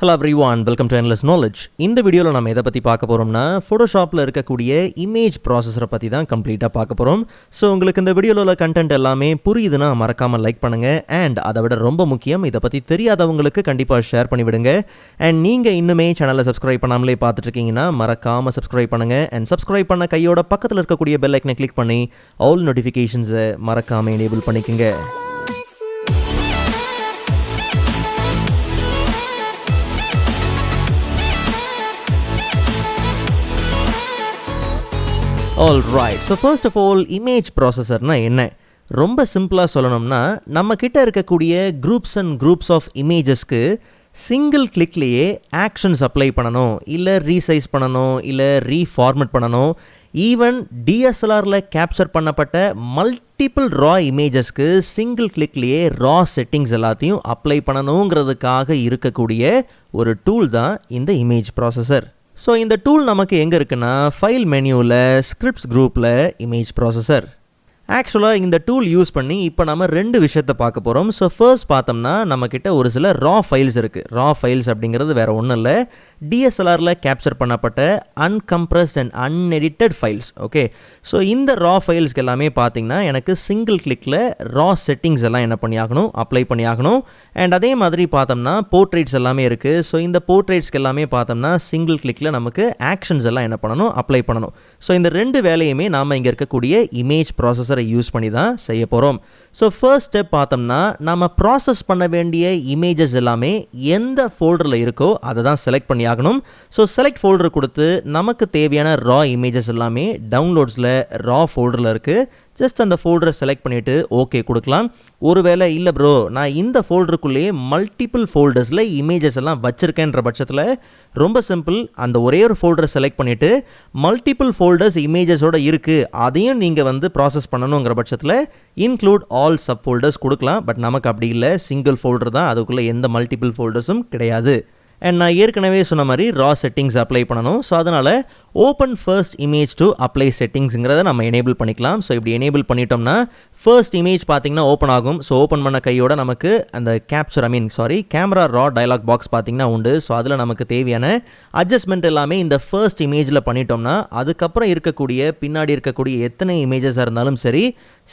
Hello everyone, welcome to Endless Knowledge. இந்த வீடியோவில் நம்ம எதை பற்றி பார்க்க போகிறோம்னா ஃபோட்டோஷாப்பில் இருக்கக்கூடிய இமேஜ் ப்ராசஸரை பற்றி தான் கம்ப்ளீட்டாக பார்க்க போகிறோம். ஸோ உங்களுக்கு இந்த வீடியோவில் உள்ள கண்டென்ட் எல்லாமே புரியுதுன்னா மறக்காமல் லைக் பண்ணுங்கள். அண்ட் அதை விட ரொம்ப முக்கியம், இதை பற்றி தெரியாதவங்களுக்கு கண்டிப்பாக ஷேர் பண்ணிவிடுங்க. அண்ட் நீங்கள் இன்னுமே சேனலை சப்ஸ்கிரைப் பண்ணாமலே பார்த்துட்ருக்கீங்கன்னா மறக்காமல் சப்ஸ்கிரைப் பண்ணுங்கள். அண்ட் சப்ஸ்கிரைப் பண்ண கையோட பக்கத்தில் இருக்கக்கூடிய பெல் ஐக்கனை கிளிக் பண்ணி ஆல் நோட்டிஃபிகேஷன்ஸை மறக்காமல் எனேபிள் பண்ணிக்கோங்க. Alright, so first of all, image processor na என்ன? ரொம்ப சிம்பிளா சொல்லணும்னா நம்ம கிட்ட இருக்கக்கூடிய groups and groups of imagesக்கு சிங்கிள் கிளிக்லயே ஆக்ஷன்ஸ் அப்ளை பண்ணணும், இல்லை ரீசைஸ் பண்ணணும், இல்லை ரீஃபார்மேட் பண்ணணும். ஈவன் டிஎஸ்எல்ஆரில் கேப்சர் பண்ணப்பட்ட மல்டிபிள் ரா இமேஜஸ்க்கு சிங்கிள் கிளிக்லேயே ரா செட்டிங்ஸ் எல்லாத்தையும் அப்ளை பண்ணணுங்கிறதுக்காக இருக்கக்கூடிய ஒரு டூல் தான் இந்த இமேஜ் ப்ராசஸர். ஸோ இந்த டூல் நமக்கு எங்கே இருக்குன்னா ஃபைல் மெனியூவில் ஸ்கிரிப்ட்ஸ் குரூப்பில் இமேஜ் ப்ராசஸர். ஆக்சுவலாக இந்த டூல் யூஸ் பண்ணி இப்போ நம்ம ரெண்டு விஷயத்தை பார்க்க போகிறோம். ஸோ ஃபர்ஸ்ட் பார்த்தோம்னா நம்மக்கிட்ட ஒரு சில ரா ஃபைல்ஸ் இருக்குது. ரா ஃபைல்ஸ் அப்படிங்கிறது வேறு ஒன்றும் இல்லை, டிஎஸ்எல்ஆரில் கேப்சர் பண்ணப்பட்ட uncompressed and unedited files. Okay, so இந்த ரா ஃபைல்ஸ்க்கு எல்லாமே பார்த்தீங்கன்னா எனக்கு சிங்கிள் கிளிக்கில் ரா செட்டிங்ஸ் எல்லாம் என்ன பண்ணியாகணும், அப்ளை பண்ணியாகணும். அண்ட் அதே மாதிரி பார்த்தோம்னா போர்ட்ரேட்ஸ் எல்லாமே இருக்குது. ஸோ இந்த போர்ட்ரேட்ஸ்க்கு எல்லாமே பார்த்தோம்னா சிங்கிள் கிளிக்கில் நமக்கு ஆக்ஷன்ஸ் எல்லாம் என்ன பண்ணணும், அப்ளை பண்ணணும். ஸோ இந்த ரெண்டு வேலையுமே நாம் இங்கே இருக்கக்கூடிய இமேஜ் ப்ராசஸரை யூஸ் பண்ணி தான் செய்ய போகிறோம். ஸோ ஃபர்ஸ்ட் ஸ்டெப் பார்த்தோம்னா நம்ம ப்ராசஸ் பண்ண வேண்டிய இமேஜஸ் எல்லாமே எந்த ஃபோல்டரில் இருக்கோ அதை தான் செலக்ட் பண்ணி ஆகணும். ஸோ செலக்ட் ஃபோல்டர் கொடுத்து நமக்கு தேவையான ரா இமேஜஸ் எல்லாமே டவுன்லோட்ஸில் ரா ஃபோல்டரில் இருக்குது. ஜஸ்ட் அந்த ஃபோல்டரை செலக்ட் பண்ணிவிட்டு ஓகே கொடுக்கலாம். ஒருவேளை இல்லை ப்ரோ நான் இந்த ஃபோல்டருக்குள்ளேயே மல்டிபிள் ஃபோல்டர்ஸில் இமேஜஸ் எல்லாம் வச்சுருக்கேன்ற பட்சத்தில் ரொம்ப சிம்பிள், அந்த ஒரே ஒரு ஃபோல்டரை செலக்ட் பண்ணிவிட்டு மல்டிபிள் ஃபோல்டர்ஸ் இமேஜஸோடு இருக்குது அதையும் நீங்கள் ப்ராசஸ் பண்ணணுங்கிற பட்சத்தில் இன்க்ளூட் ஆல் சப் ஃபோல்டர்ஸ் கொடுக்கலாம். பட் நமக்கு அப்படி இல்லை, சிங்கிள் ஃபோல்டர் தான், அதுக்குள்ளே எந்த மல்டிபிள் ஃபோல்டர்ஸும் கிடையாது. அண்ட் நான் ஏற்கனவே சொன்ன மாதிரி ரா செட்டிங்ஸ் அப்ளை பண்ணணும். ஸோ அதனால் open first image to apply செட்டிங்ஸுங்கிறத நம்ம எனேபிள் பண்ணிக்கலாம். ஸோ இப்படி எனேபிள் பண்ணிட்டோம்னா ஃபர்ஸ்ட் இமேஜ் பார்த்திங்கன்னா ஓப்பன் ஆகும். ஸோ ஓப்பன் பண்ண கையோட நமக்கு அந்த கேமரா ரா டயலாக் பாக்ஸ் பார்த்திங்கன்னா உண்டு. ஸோ அதில் நமக்கு தேவையான அட்ஜஸ்ட்மெண்ட் எல்லாமே இந்த ஃபர்ஸ்ட் இமேஜில் பண்ணிட்டோம்னா அதுக்கப்புறம் இருக்கக்கூடிய பின்னாடி இருக்கக்கூடிய எத்தனை இமேஜஸாக இருந்தாலும் சரி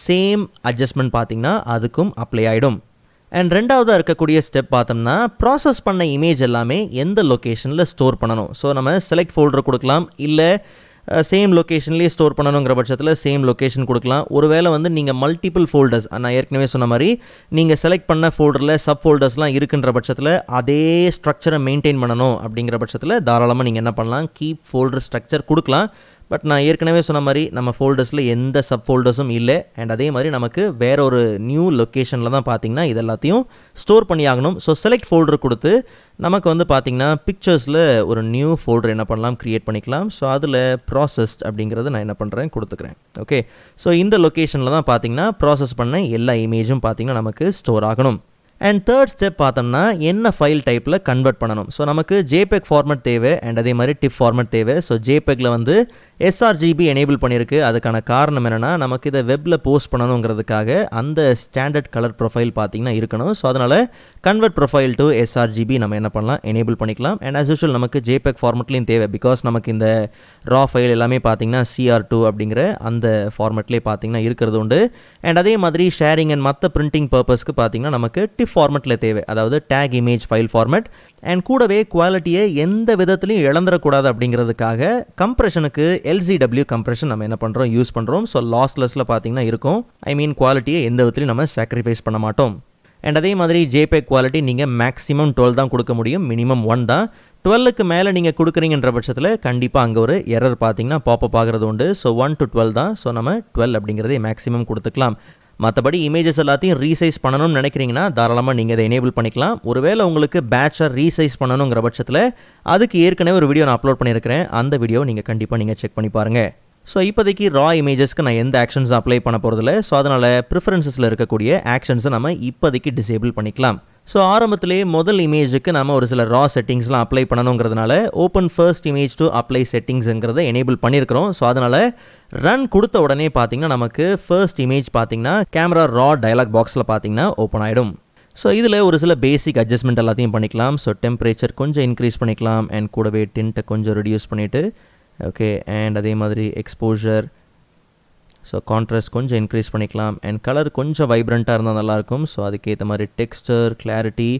சேம் அட்ஜஸ்ட்மெண்ட் பார்த்திங்கன்னா அதுக்கும் அப்ளை ஆகிடும். அண்ட் ரெண்டாவதாக இருக்கக்கூடிய ஸ்டெப் பார்த்தோம்னா ப்ராசஸ் பண்ண இமேஜ் எல்லாமே எந்த லொக்கேஷனில் ஸ்டோர் பண்ணணும். ஸோ நம்ம செலக்ட் ஃபோல்டர் கொடுக்கலாம், இல்லை சேம் லொக்கேஷன்லேயே ஸ்டோர் பண்ணணுங்கிற பட்சத்தில் சேம் லொக்கேஷன் கொடுக்கலாம். ஒருவேளை நீங்கள் மல்டிபிள் ஃபோல்டர்ஸ், நான் ஏற்கனவே சொன்ன மாதிரி நீங்கள் செலக்ட் பண்ண ஃபோல்டரில் சப் ஃபோல்டர்ஸ்லாம் இருக்குன்ற பட்சத்தில் அதே ஸ்ட்ரக்சரை மெயின்டைன் பண்ணணும் அப்படிங்கிற பட்சத்தில் தாராளமாக நீங்கள் என்ன பண்ணலாம், கீப் ஃபோல்டர் ஸ்ட்ரக்சர் கொடுக்கலாம். பட் நான் ஏற்கனவே சொன்ன மாதிரி நம்ம ஃபோல்டர்ஸில் எந்த சப் ஃபோல்டர்ஸும் இல்லை. அண்ட் அதே மாதிரி நமக்கு வேற ஒரு நியூ லொக்கேஷனில் தான் பார்த்திங்கன்னா இது எல்லாத்தையும் ஸ்டோர் பண்ணி ஆகணும். ஸோ செலக்ட் ஃபோல்டர் கொடுத்து நமக்கு பார்த்திங்கன்னா பிக்சர்ஸில் ஒரு நியூ ஃபோல்டர் என்ன பண்ணலாம், க்ரியேட் பண்ணிக்கலாம். ஸோ அதில் ப்ராசஸ்ட் அப்படிங்கிறது நான் என்ன பண்ணுறேன் கொடுத்துக்கிறேன். ஓகே, ஸோ இந்த லொக்கேஷனில் தான் பார்த்திங்கன்னா ப்ராசஸ் பண்ண எல்லா இமேஜும் பார்த்திங்கன்னா நமக்கு ஸ்டோர் ஆகணும். அண்ட் தேர்ட் ஸ்டெப் பார்த்தோம்னா என்ன ஃபைல் டைப்பில் கன்வெர்ட் பண்ணணும். ஸோ நமக்கு ஜேபெக் ஃபார்மேட் தேவை அண்ட் அதே மாதிரி டிப் ஃபார்மேட் தேவை. ஸோ ஜேபெக்கில் எஸ்ஆர்ஜிபி எனேபிள் பண்ணியிருக்கு. அதுக்கான காரணம் என்னென்னா நமக்கு இதை வெப்பில் போஸ்ட் பண்ணணுங்கிறதுக்காக அந்த ஸ்டாண்டர்ட் கலர் ப்ரொஃபைல் பார்த்திங்கன்னா இருக்கணும். ஸோ அதனால் கன்வெர்ட் ப்ரொஃபைல் டு எஸ்ஆர்ஜிபி நம்ம என்ன பண்ணலாம், எனேபிள் பண்ணிக்கலாம். அண்ட் ஆஸ் யூஷுவல் நமக்கு ஜேபெக் ஃபார்மேட்லேயும் தேவை, பிகாஸ் நமக்கு இந்த ரா ஃபைல் எல்லாமே பார்த்திங்கன்னா CR2 அப்படிங்கிற அந்த ஃபார்மேட்லேயே பார்த்திங்கன்னா இருக்கிறது உண்டு. அண்ட் அதே மாதிரி ஷேரிங் அண்ட் மற்ற பிரிண்டிங் பர்பஸ்க்கு பார்த்திங்கன்னா நமக்கு டிப் ஃபார்மேட்டில் தேவை, அதாவது take image file format. And கூடவே குவாலிட்டியை எந்த விதத்துலையும் இழந்துடக்கூடாது அப்படிங்கிறதுக்காக கம்ப்ரெஷனுக்கு LZW கம்ப்ரெஷன் நம்ம என்ன பண்ணுறோம், யூஸ் பண்ணுறோம். ஸோ லாஸ்லெஸில் பார்த்திங்கன்னா இருக்கும், குவாலிட்டியை எந்த விதத்துலையும் நம்ம சாக்ரிஃபைஸ் பண்ண மாட்டோம். அண்ட் அதே மாதிரி ஜேபெக் குவாலிட்டி நீங்கள் மேக்ஸிமம் 12 தான் கொடுக்க முடியும், மினிமம் 1 தான். 12க்கு மேலே நீங்கள் கொடுக்குறீங்கன்ற பட்சத்தில் கண்டிப்பாக அங்கே ஒரு எரர் பார்த்திங்கன்னா பாப்பப் ஆகிறது உண்டு. ஸோ 1 to 12 தான். ஸோ நம்ம 12 அப்படிங்கிறதே மேக்ஸிமம் கொடுத்துக்கலாம். மற்றபடி இமேஜஸ் எல்லாத்தையும் ரீசைஸ் பண்ணணும்னு நினைக்கிறீங்கன்னா தாராளமாக நீங்கள் இதை எனேபிள் பண்ணிக்கலாம். ஒருவேளை உங்களுக்கு பேட்சாக ரீசைஸ் பண்ணணுங்கிற பட்சத்தில் அதுக்கு ஏற்கனவே ஒரு வீடியோ நான் அப்லோட் பண்ணியிருக்கிறேன். அந்த வீடியோ நீங்கள் செக் பண்ணி பாருங்கள். ஸோ இப்போதைக்கு ரா இமேஜஸ்க்கு நான் எந்த ஆக்ஷன்ஸும் அப்ளை பண்ண போகிறதில்ல. ஸோ அதனால் ப்ரிஃபரன்ஸில் இருக்கக்கூடிய ஆக்ஷன்ஸை நம்ம இப்போதைக்கு டிசேபிள் பண்ணிக்கலாம். ஸோ ஆரம்பத்திலே முதல் இமேஜுக்கு நம்ம ஒரு சில ரா செட்டிங்ஸ்லாம் அப்ளை பண்ணணுங்கிறதுனால open first image to apply செட்டிங்ஸுங்கிறத எனேபிள் பண்ணியிருக்கிறோம். ஸோ அதனால் ரன் கொடுத்த உடனே பார்த்திங்கன்னா நமக்கு ஃபர்ஸ்ட் இமேஜ் பார்த்திங்கன்னா கேமரா ரா டயலாக் பாக்ஸில் பார்த்திங்கன்னா ஓப்பன் ஆகிடும். ஸோ இதில் ஒரு சில பேசிக் அட்ஜஸ்ட்மெண்ட் எல்லாத்தையும் பண்ணிக்கலாம். ஸோ டெம்பரேச்சர் கொஞ்சம் இன்க்ரீஸ் பண்ணிக்கலாம் அண்ட் கூடவே டிண்ட்டை கொஞ்சம் ரெடியூஸ் பண்ணிவிட்டு ஓகே அண்ட் அதே மாதிரி எக்ஸ்போஷர் ஸோ கான்ட்ராஸ்ட் கொஞ்சம் இன்க்ரீஸ் பண்ணிக்கலாம் அண்ட் கலர் கொஞ்சம் வைப்ரண்ட்டாக இருந்தால் நல்லாயிருக்கும். ஸோ அதுக்கேற்ற மாதிரி டெக்ஸ்டர், கிளாரிட்டி,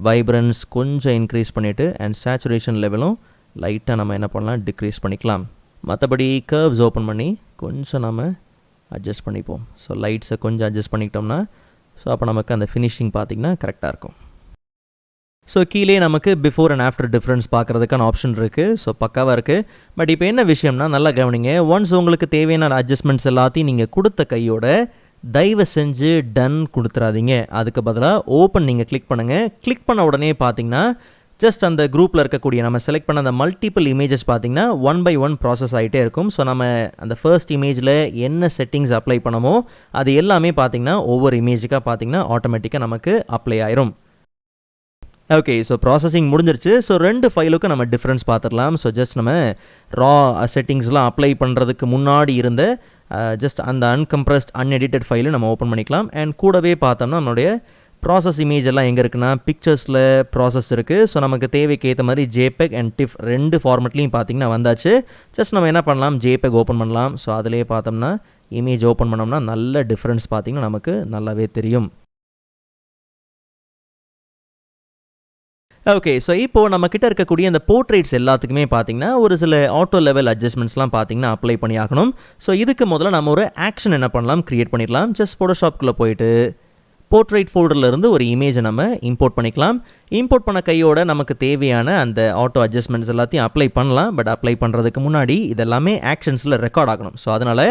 வைப்ரன்ஸ் கொஞ்சம் இன்க்ரீஸ் பண்ணிவிட்டு அண்ட் சேச்சுரேஷன் லெவலும் லைட்டாக நம்ம என்ன பண்ணலாம் டிக்ரீஸ் பண்ணிக்கலாம். மற்றபடி கர்வ்ஸ் ஓப்பன் பண்ணி கொஞ்சம் நம்ம அட்ஜஸ்ட் பண்ணிப்போம். ஸோ லைட்ஸை கொஞ்சம் அட்ஜஸ்ட் பண்ணிக்கிட்டோம்னா ஸோ அப்போ நமக்கு அந்த ஃபினிஷிங் பார்த்திங்கன்னா கரெக்டாக இருக்கும். ஸோ கீழே நமக்கு பிஃபோர் அண்ட் ஆஃப்டர் டிஃப்ரென்ஸ் பார்க்குறதுக்கான ஆப்ஷன் இருக்குது. ஸோ பக்காவாக இருக்குது. பட் இப்போ என்ன விஷயம்னா நல்லா கவனிங்க. ஒன்ஸ் உங்களுக்கு தேவையான அட்ஜஸ்ட்மெண்ட்ஸ் எல்லாத்தையும் நீங்கள் கொடுத்த கையோட தயவு செஞ்சு டன் கொடுத்துறாதீங்க. அதுக்கு பதிலாக ஓப்பன் நீங்கள் கிளிக் பண்ணுங்கள். கிளிக் பண்ண உடனே பார்த்தீங்கன்னா ஜஸ்ட் அந்த குரூப்பில் இருக்கக்கூடிய நம்ம செலக்ட் பண்ண அந்த மல்டிபிள் இமேஜஸ் பார்த்திங்கன்னா 1 by 1 ப்ராசஸ் ஆகிட்டே இருக்கும். ஸோ நம்ம அந்த ஃபர்ஸ்ட் இமேஜில் என்ன செட்டிங்ஸ் அப்ளை பண்ணமோ அது எல்லாமே பார்த்திங்கன்னா ஒவ்வொரு இமேஜுக்காக பார்த்திங்கன்னா ஆட்டோமேட்டிக்காக நமக்கு அப்ளை ஆயிரும். ஓகே ஸோ ப்ராசஸிங் முடிஞ்சிருச்சு. ஸோ 2 ஃபைலுக்கும் நம்ம டிஃப்ரென்ஸ் பார்த்துடலாம். ஸோ ஜஸ்ட் நம்ம ரா செட்டிங்ஸ்லாம் அப்ளை பண்ணுறதுக்கு முன்னாடி இருந்த ஜஸ்ட் அந்த அன்கம்ப்ரஸ்ட் அன்எடிட்டட் ஃபைலு நம்ம ஓப்பன் பண்ணிக்கலாம். அண்ட் கூடவே பார்த்தோம்னா நம்மளுடைய ப்ராசஸ் இமேஜ் எல்லாம் எங்கே இருக்குன்னா பிக்சர்ஸில் ப்ராசஸ் இருக்குது. ஸோ நமக்கு தேவைக்கு ஏற்ற மாதிரி JPEG அண்ட் TIFF 2 ஃபார்மெட்லேயும் பார்த்திங்கன்னா வந்தாச்சு. ஜஸ்ட் நம்ம என்ன பண்ணலாம் JPEG ஓப்பன் பண்ணலாம். ஸோ அதிலே பார்த்தோம்னா இமேஜ் ஓப்பன் பண்ணோம்னா நல்ல டிஃப்ரென்ஸ் பார்த்திங்கன்னா நமக்கு நல்லாவே தெரியும். ஓகே ஸோ இப்போது நம்மக்கிட்ட இருக்கக்கூடிய இந்த போர்ட்ரேட்ஸ் எல்லாத்துக்குமே பார்த்திங்கன்னா ஒரு சில ஆட்டோ லெவல் அட்ஜஸ்ட்மெண்ட்ஸ்லாம் பார்த்திங்கன்னா அப்ளை பண்ணி ஆகணும். ஸோ இதுக்கு முதல்ல நம்ம ஒரு ஆக்ஷன் என்ன பண்ணலாம் க்ரியேட் பண்ணிடலாம். ஜஸ்ட் ஃபோட்டோஷாப்குள்ளே போயிட்டு போர்ட்ரேட் ஃபோல்டர்லேருந்து ஒரு இமேஜை நம்ம இம்போர்ட் பண்ணிக்கலாம். இம்போர்ட் பண்ண கையோட நமக்கு தேவையான அந்த ஆட்டோ அட்ஜஸ்ட்மெண்ட்ஸ் எல்லாத்தையும் அப்ளை பண்ணலாம். பட் அப்ளை பண்ணுறதுக்கு முன்னாடி இதெல்லாமே ஆக்ஷன்ஸில் ரெக்கார்ட் ஆகணும். ஸோ அதனால்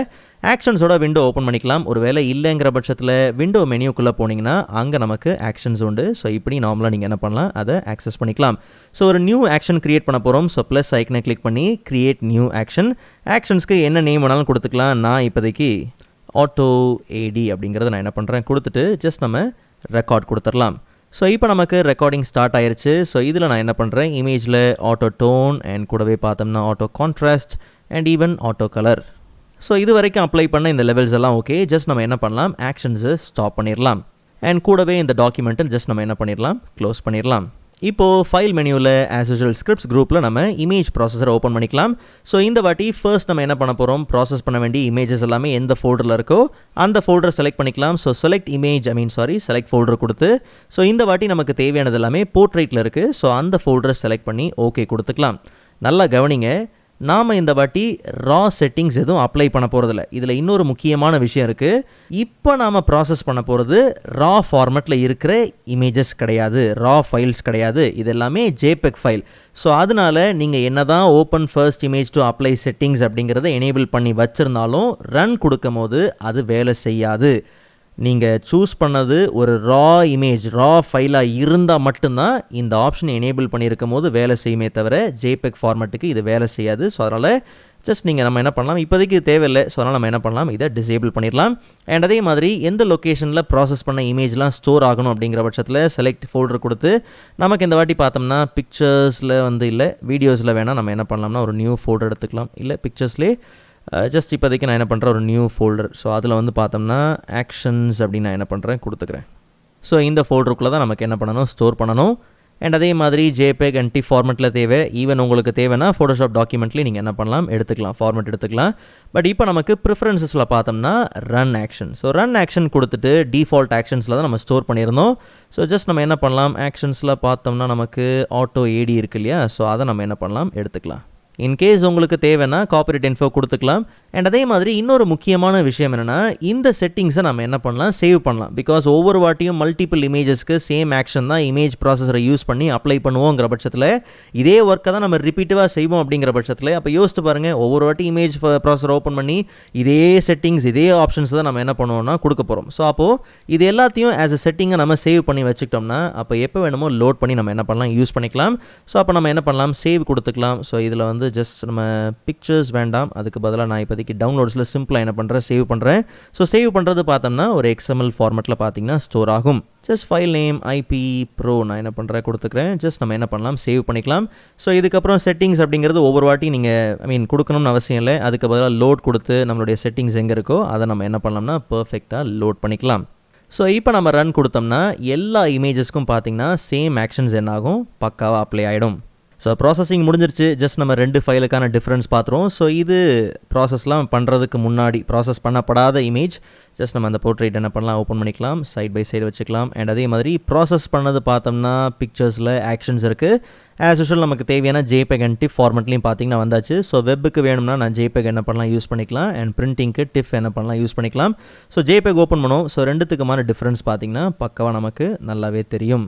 ஆக்ஷன்ஸோட விண்டோ ஓப்பன் பண்ணிக்கலாம். ஒரு வேளை இல்லைங்கிற பட்சத்தில் விண்டோ மெனியூக்குள்ளே போனீங்கன்னா அங்கே நமக்கு ஆக்ஷன்ஸ் உண்டு. ஸோ இப்படி நார்மலாக நீங்கள் என்ன பண்ணலாம் அதை ஆக்சஸ் பண்ணிக்கலாம். ஸோ ஒரு நியூ ஆக்ஷன் க்ரியேட் பண்ண போகிறோம். ஸோ ப்ளஸ் ஐக்கனை கிளிக் பண்ணி க்ரியேட் நியூ ஆக்ஷன். ஆக்ஷன்ஸ்க்கு என்ன நேம் வேணாலும் கொடுத்துக்கலாம். நான் இப்போதைக்கு ஆட்டோ ஏடி அப்படிங்கிறத நான் என்ன பண்ணுறேன் கொடுத்துட்டு ஜஸ்ட் நம்ம ரெக்கார்ட் கொடுத்துடலாம். ஸோ இப்போ நமக்கு ரெக்கார்டிங் ஸ்டார்ட் ஆயிடுச்சு. ஸோ இதில் நான் என்ன பண்ணுறேன் இமேஜில் ஆட்டோ டோன் அண்ட் கூடவே பார்த்தோம்னா auto contrast and even auto colour. So இது வரைக்கும் அப்ளை பண்ண இந்த லெவல்ஸ் எல்லாம் ஓகே. ஜஸ்ட் நம்ம என்ன பண்ணலாம் ஆக்ஷன்ஸை ஸ்டாப் பண்ணிடலாம். அண்ட் கூடவே இந்த டாக்குமெண்ட்டை ஜஸ்ட் நம்ம என்ன பண்ணிடலாம் க்ளோஸ் பண்ணிடலாம். இப்போது ஃபைல் மெனியூவில் ஆஸ் யூஷுவல் ஸ்கிரிப்ட்ஸ் குரூப்பில் நம்ம இமேஜ் ப்ராசஸரை ஓப்பன் பண்ணிக்கலாம். ஸோ இந்த வாட்டி ஃபர்ஸ்ட் நம்ம என்ன பண்ண போகிறோம் ப்ராசஸ் பண்ண வேண்டிய இமேஜஸ் எல்லாமே எந்த ஃபோல்டரில் இருக்கோ அந்த ஃபோல்டர் செலக்ட் பண்ணிக்கலாம். So select image select folder கொடுத்து ஸோ இந்த வாட்டி நமக்கு தேவையானது எல்லாமே போர்ட்ரேட்டில் இருக்குது. ஸோ அந்த ஃபோல்டரை செலக்ட் பண்ணி ஓகே கொடுத்துக்கலாம். நல்லா கவனிங்க, நாம் இந்த வாட்டி ரா செட்டிங்ஸ் எதுவும் அப்ளை பண்ண போகிறதில்ல. இதில் இன்னொரு முக்கியமான விஷயம் இருக்குது. இப்போ நாம் ப்ராசஸ் பண்ண போகிறது ரா ஃபார்மெட்டில் இருக்கிற இமேஜஸ் கிடையாது, ரா ஃபைல்ஸ் கிடையாது. இது எல்லாமே JPEG ஃபைல். ஸோ அதனால் நீங்கள் என்ன தான் open first image to apply settings அப்படிங்கிறத எனேபிள் பண்ணி வச்சுருந்தாலும் ரன் கொடுக்கும் போது அது வேலை செய்யாது. நீங்கள் சூஸ் பண்ணது ஒரு ரா இமேஜ் ரா ஃபைலாக இருந்தால் மட்டும்தான் இந்த ஆப்ஷனை எனேபிள் பண்ணியிருக்கும் போது வேலை செய்யுமே தவிர JPEG ஃபார்மெட்டுக்கு இது வேலை செய்யாது. ஸோ அதனால் ஜஸ்ட் நீங்கள் நம்ம என்ன பண்ணலாம் இப்போதைக்கு இது தேவையில்லை. ஸோ அதனால் நம்ம என்ன பண்ணலாம் இதை டிசேபிள் பண்ணிடலாம். அண்ட் அதே மாதிரி எந்த லொக்கேஷனில் ப்ராசஸ் பண்ண இமேஜ்லாம் ஸ்டோர் ஆகணும் அப்படிங்கிற பட்சத்தில் செலக்ட் ஃபோல்டர் கொடுத்து நமக்கு இந்த வாட்டி பார்த்தோம்னா பிக்சர்ஸில் இல்லை வீடியோஸில் வேணால் நம்ம என்ன பண்ணலாம்னா ஒரு நியூ ஃபோல்டர் எடுத்துக்கலாம். இல்லை பிக்சர்ஸ்லேயே ஜஸ்ட் இப்போதைக்கு நான் என்ன பண்ணுறேன் ஒரு நியூ ஃபோல்டர். ஸோ அதில் பார்த்தோம்னா ஆக்ஷன்ஸ் அப்படின்னு நான் என்ன பண்ணுறேன் கொடுத்துக்கிறேன். ஸோ இந்த ஃபோல்டருக்குள்ளே தான் நமக்கு என்ன பண்ணணும் ஸ்டோர் பண்ணணும். அண்ட் அதே மாதிரி JPEG அண்ட் TIFF ஃபார்மெட்டில் தேவை. ஈவன் உங்களுக்கு தேவைன்னா ஃபோட்டோஷாப் டாக்குமெண்ட்லேயும் நீங்கள் என்ன பண்ணலாம் எடுத்துக்கலாம், ஃபார்மெட் எடுத்துக்கலாம். பட் இப்போ நமக்கு ப்ரிஃபரன்ஸஸில் பார்த்தோம்னா run action. So run action கொடுத்துட்டு டிஃபால்ட் ஆக்ஷன்ஸில் தான் நம்ம ஸ்டோர் பண்ணியிருந்தோம். ஸோ ஜஸ்ட் நம்ம என்ன பண்ணலாம் ஆக்ஷன்ஸில் பார்த்தோம்னா நமக்கு ஆட்டோ ஏடி இருக்கு இல்லையா. ஸோ அதை நம்ம என்ன பண்ணலாம் எடுத்துக்கலாம். இன்கேஸ் உங்களுக்கு தேவைன்னா காப்பிரைட் இன்ஃபோ கொடுத்துக்கலாம். அண்ட் அதே மாதிரி இன்னொரு முக்கியமான விஷயம் என்னென்னா இந்த செட்டிங்ஸை நம்ம என்ன பண்ணலாம் சேவ் பண்ணலாம். பிகாஸ் ஒவ்வொரு வாட்டியும் மல்டிபிள் இமேஜஸ்க்கு சேம் ஆக்ஷன் தான் இமேஜ் ப்ராசஸரை யூஸ் பண்ணி அப்ளை பண்ணுவோங்கிற பட்சத்தில் இதே ஒர்க்கை தான் நம்ம ரிப்பீட்டிவாக செய்வோம் அப்படிங்கிற பட்சத்தில் அப்போ யோசிச்சு பாருங்கள் ஒவ்வொரு வாட்டி இமேஜ் ப்ராசஸர் ஓப்பன் பண்ணி இதே செட்டிங்ஸ் இதே ஆப்ஷன்ஸ் தான் நம்ம என்ன பண்ணுவோம்னா கொடுக்க போகிறோம். ஸோ அப்போது இது எல்லாத்தையும் ஆஸ் அ செட்டிங்கை நம்ம சேவ் பண்ணி வச்சுக்கிட்டோம்னா அப்போ எப்போ வேணுமோ லோட் பண்ணி நம்ம என்ன பண்ணலாம் யூஸ் பண்ணிக்கலாம். ஸோ அப்போ நம்ம என்ன பண்ணலாம் சேவ் கொடுத்துக்கலாம். ஸோ இதில் ஜஸ்ட் நம்ம பிக்சர்ஸ் வேண்டாம், அதுக்கு பதிலாக நான் இப்போதைக்கு டவுன்லோட்ஸில் சிம்பிளாக என்ன பண்ணுறேன் சேவ் பண்ணுறேன். ஸோ சேவ் பண்ணுறது பார்த்தோம்னா ஒரு XML ஃபார்மெட்டில் பார்த்தீங்கன்னா ஸ்டோர் ஆகும். Just file name IP Pro நான் என்ன பண்ணுறேன் கொடுத்துக்கிறேன். ஜஸ்ட் நம்ம என்ன பண்ணலாம் சேவ் பண்ணிக்கலாம். ஸோ இதுக்கப்புறம் செட்டிங்ஸ் அப்படிங்கிறது ஒவ்வொரு வாட்டி நீங்கள் கொடுக்கணும்னு அவசியம் இல்லை. அதுக்கு பதிலாக லோட் கொடுத்து நம்மளுடைய செட்டிங்ஸ் எங்கே இருக்கோ அதை நம்ம என்ன பண்ணலாம்னா பர்ஃபெக்டாக லோட் பண்ணிக்கலாம். ஸோ இப்போ நம்ம ரன் கொடுத்தோம்னா எல்லா இமேஜஸ்க்கும் பார்த்தீங்கன்னா சேம் ஆக்ஷன்ஸ் என்ன ஆகும், பக்காவாக அப்ளை ஆகிடும். ஸோ ப்ராசஸிங் முடிஞ்சிருச்சு. ஜஸ்ட் நம்ம 2 ஃபைலுக்கான டிஃப்ரென்ஸ் பார்த்துருவோம். ஸோ இது ப்ராசஸ்லாம் பண்ணுறதுக்கு முன்னாடி ப்ராசஸ் பண்ணப்படாத இமேஜ். ஜஸ்ட் நம்ம அந்த போர்ட்ரேட் என்ன பண்ணலாம், ஓப்பன் பண்ணிக்கலாம், சைட் பை சைடு வச்சுக்கலாம். அண்ட் அதே மாதிரி ப்ராசஸ் பண்ணது பார்த்தோம்னா பிக்சர்ஸில் ஆக்ஷன்ஸ் இருக்குது. ஆஸ் யூஷுவல் நமக்கு தேவையான ஜேபெக் அண்ட் டிஃப் ஃபார்மெட்லையும் பார்த்தீங்கன்னா வந்தாச்சு. ஸோ வெப்புக்கு வேணும்னா நான் ஜேபெக் என்ன பண்ணலாம் யூஸ் பண்ணிக்கலாம், அண்ட் பிரிண்டிங்க்கு டிஃப் என்ன பண்ணலாம் யூஸ் பண்ணிக்கலாம். ஸோ ஜேபெக் ஓப்பன் பண்ணுவோம். ஸோ ரெண்டுத்துக்குமான டிஃப்ரென்ஸ் பார்த்தீங்கன்னா பக்காவாக நமக்கு நல்லாவே தெரியும்.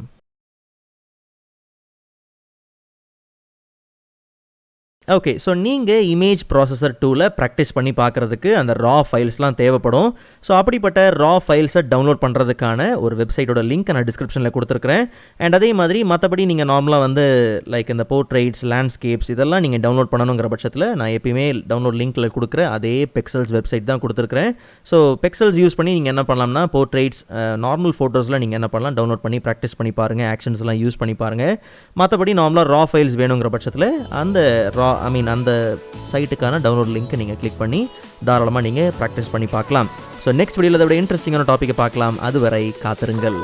ஓகே, ஸோ நீங்கள் இமேஜ் ப்ராசஸர் 2ல் ப்ராக்டிஸ் பண்ணி பார்க்குறதுக்கு அந்த ரா ஃபைல்ஸ்லாம் தேவைப்படும். ஸோ அப்படிப்பட்ட ரா ஃபைல்ஸை டவுன்லோட் பண்ணுறதுக்கான ஒரு வெப்சைட்டோட லிங்க் நான் டிஸ்கிரிப்ஷனில் கொடுத்துருக்குறேன். அண்ட் அதே மாதிரி மற்றபடி நீங்கள் நார்மலாக வந்து லைக் இந்த போர்ட்ரைட்ஸ், லேண்ட்ஸ்கேப்ஸ் இதெல்லாம் நீங்கள் டவுன்லோட் பண்ணணுங்கிற பட்சத்தில் நான் எப்பயுமே டவுன்லோட் லிங்க்கில் கொடுக்குற அதே பெக்சல்ஸ் வெப்சைட் தான் கொடுத்துருக்குறேன். ஸோ பெக்சல்ஸ் யூஸ் பண்ணி நீங்கள் என்ன பண்ணலாம்னா போர்ட்ரைட்ஸ், நார்மல் ஃபோட்டோஸில் நீங்கள் என்ன பண்ணலாம், டவுன்லோட் பண்ணி ப்ராக்டிஸ் பண்ணி பாருங்கள், ஆக்ஷன்ஸ்லாம் யூஸ் பண்ணி பாருங்கள். மற்றபடி நார்மலாக ரா ஃபைல்ஸ் வேணுங்கிற பட்சத்தில் அந்த அந்த சைட்டுக்கான டவுன்லோட் லிங்க் நீங்கள் கிளிக் பண்ணி தாராளமாக நீங்கள் ப்ராக்டிஸ் பண்ணி பார்க்கலாம். ஸோ நெக்ஸ்ட் வீடியோவில் அதோட இன்ட்ரெஸ்டிங்கான டாப்பிக்கை பார்க்கலாம். அதுவரை காத்திருங்கள்.